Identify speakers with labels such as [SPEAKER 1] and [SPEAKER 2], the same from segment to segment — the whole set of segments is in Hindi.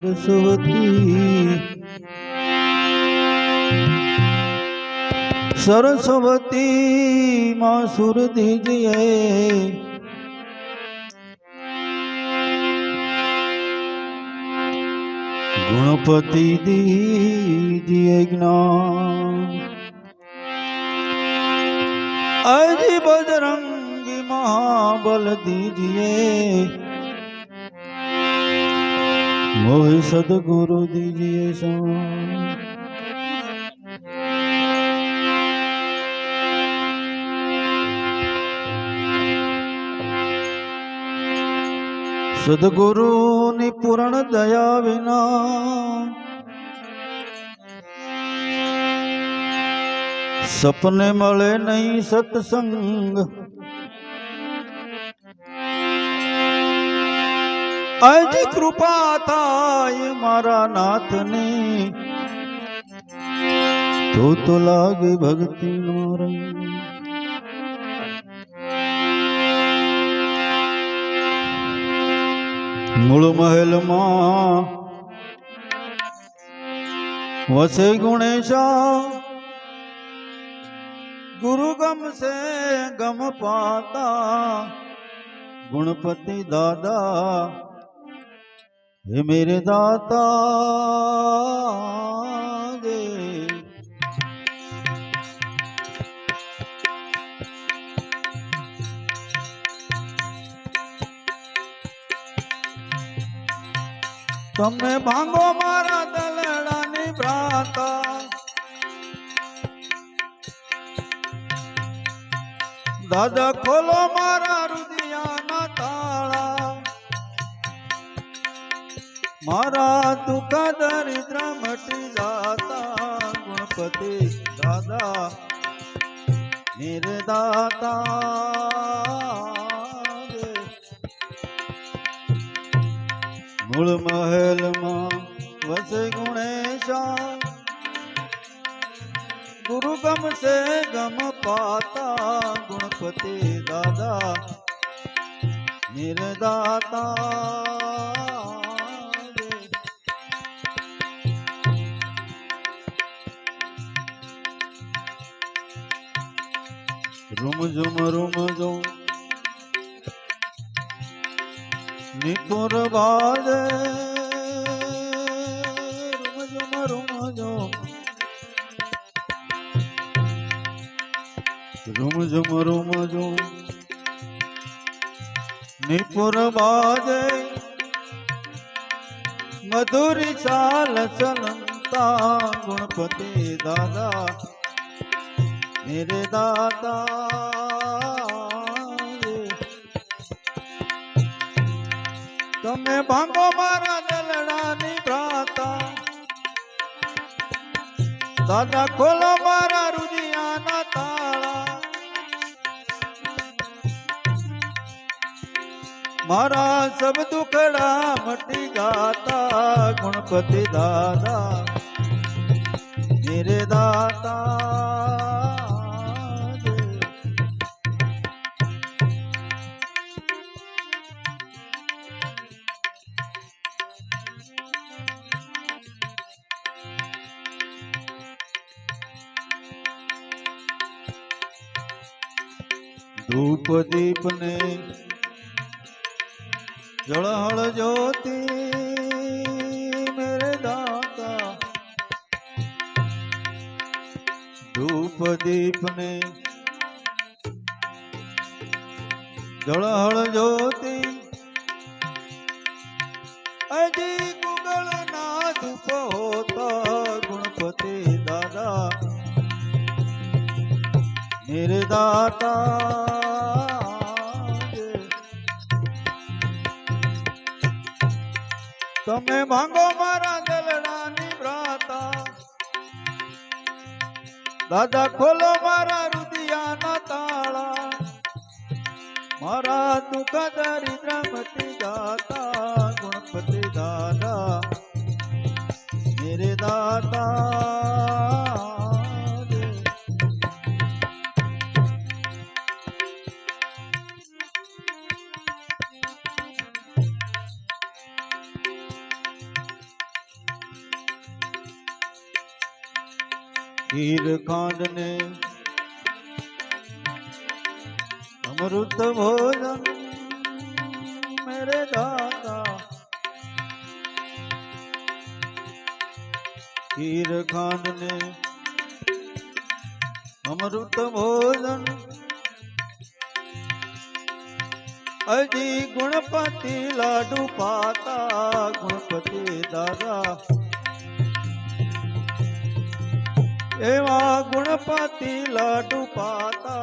[SPEAKER 1] सरस्वती सरस्वती माँ सुर दीजिए, गुणपति दीजिए ज्ञान, अजी बजरंगी महाबल दीजिए, मोहि सदगुरु दीजिए शान। सदगुरु ની પૂર્ણ દયા વિના સપને મળે નહીં સત્સંગ, આજ કૃપા થાય મારા નાથની, તો લાગે ભક્તિ નો રંગ। મૂળ મહેલમાં વસે ગુણેશા, गुरु गम से गम पाता, गुणपति दादा हे मेरे दाता गे। तमे भांगो मारा दलड़ानी भ्राता, दादा खोलो मारा रुदियाना ताला, मारा दुख दरिद्र मटी जाता, गुणपति दादा मेरे दाता गे। मूल महल मां वसे गुणेशा, गुरु गम से गम पाता, गुणपति दादा मेरे दाता गे। रुम झुम निपुर बाजे, रुम झुम निपुर बाजे, मधुरी चाल चलंता, गुणपति दादा मेरे दाता गे। तमे भांगो मारा दलड़ानी भ्राता, दादा खोलो मारा रुदियाना ताला, मारा सब दुखड़ा मटी जाता, गुणपति दादा मेरे दाता गे। धूप दीप ने जड़हल ज्योति मेरे दाता, धूप दीप ने जड़हल ज्योति, अजी गुगल ना धूप होता, गुणपति दादा मेरे दाता गे। तमे भांगो मारा दलड़ानी भ्राता, दादा खोलो मारा रुदियाना ताला, मारा दुख दरिद्र मटी जाता, गुणपति दादा मेरे दाता गे। खीर खांड ने अमृत भोजन मेरे दाता खीर खांड ने अमृत भोजन अजी गुणपति लाडू पाता गुणपति दादा एवा गुणपति लाडू पाता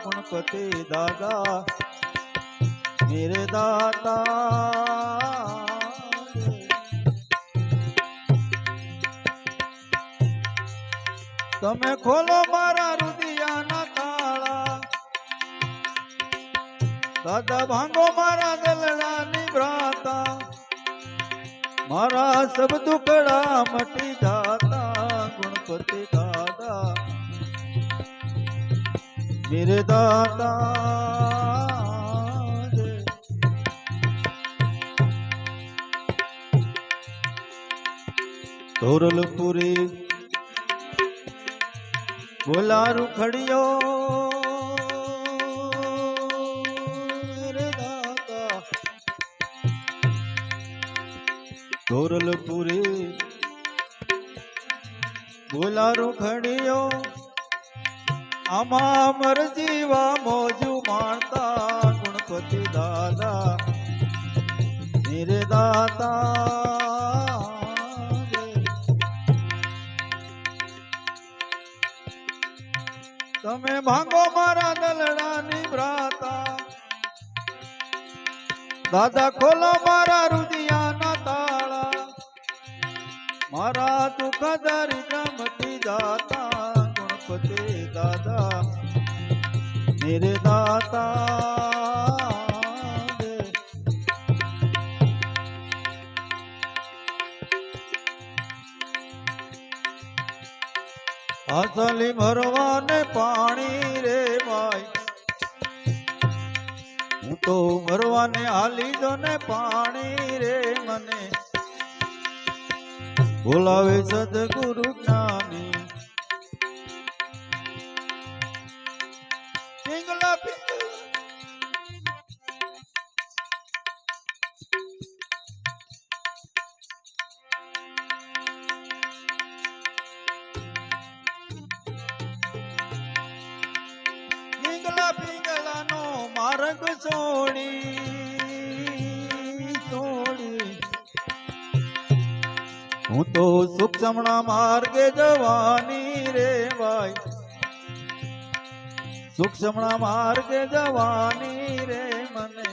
[SPEAKER 1] गुणपति दादा मेरे दाता तमे खोलो मारा रुदियाना ताळा दादा भांगो मारा दलડાની ભ્રાતા मारा सब दुखड़ा मटी जाता गुणपति दादा मेरे दाता तोरलपुरी बोलारू खड़ियो मेरे दाता तोरलपुरी बोलारू खड़ियो आमा मर जीवा मौजू मारता गुणपति दादा मेरे दाता तमे भांगो मारा दलડાની ભ્રાતા दादा खोलो मारा रुदियाना ताळा मारा दुख दरिद्र मटी जाता गुणपति दादा मेरे दाता आसली भरवाने पानी रे भाई हूँ तो भरवाने हाली जो ने पानी रे मने बोलावे सदगुरु ज्ञानी पिंगला पिंगला पिंगला नो मार्ग छोड़ी छोड़ी हूँ तो सूक्ष्मणा मार्गे जवानी रे भाई सूक्ष्मणा मार्गे जवानी रे मने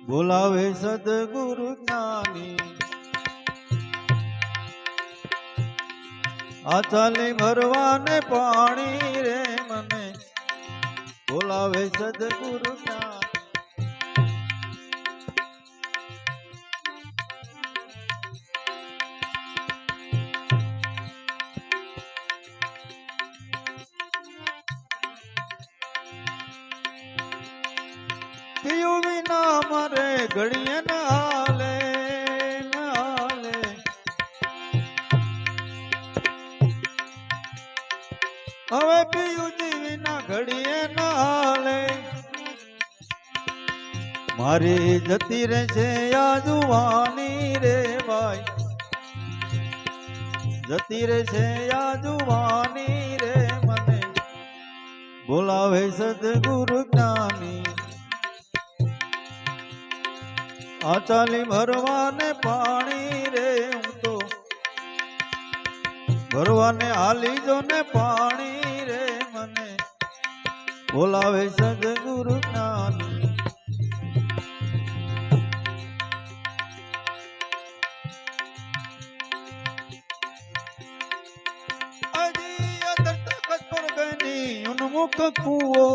[SPEAKER 1] बोलावे सदगुरु ज्ञानी आचाली भरवाने पानी रे मने बोलावे सदगुरु ज्ञानी पियू बिना मरे घड़िए न हाले न हाले हवे पियू जी बिना घड़िए न हाले मारी जती रे छे या जुवानी रे भाई जती रे छे या जुवानी रे मने बोलावे सदगुरु ज्ञानी आचाली भरवाने पानी रे हूँ तो भरवाने हाली जो ने पानी रे मने बोलावे सदगुरु ज्ञानी अजी अदर तकत पर गनी उन्मुख कुओ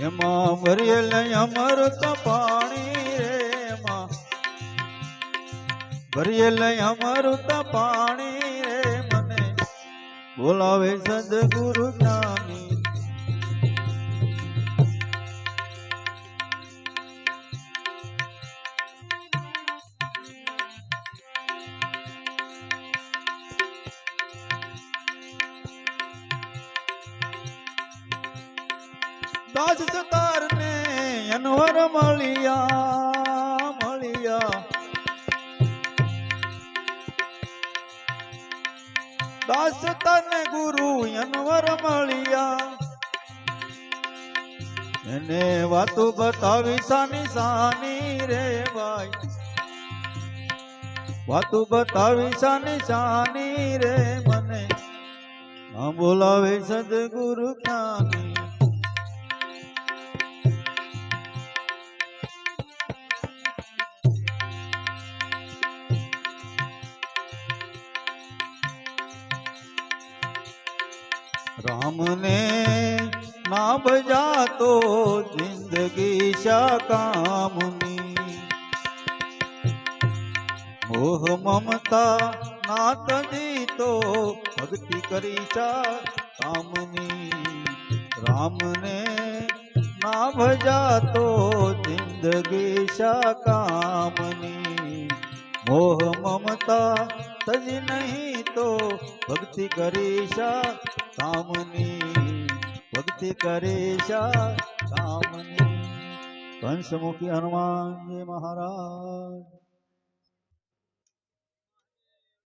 [SPEAKER 1] एमा भरियल अमृत पानी रे एमा भरियल अमृत पानी रे मने बोलावे सदगुरु ज्ञानी દાસ સતાર ને અનવર મળ્યા મળ્યા દાસ તને ગુરુ અનવર મળ્યા એને વાતો બતાવી સાની સાની રે ભાઈ વાતો બતાવી સાની સાની રે મને ના બોલાવે સદગુરુ જ્ઞાની राम ने ना बजा तो जिंदगी शा कामनी मोह ममता ना तजी तो भक्ति करी शा कामनी राम ने ना भजा तो जिंदगी शा कामनी मोह ममता तजी नहीं तो भक्ति करी शा कामनी भक्ति करेशा कामनी। कंसमुखी हनुमान जी महाराज।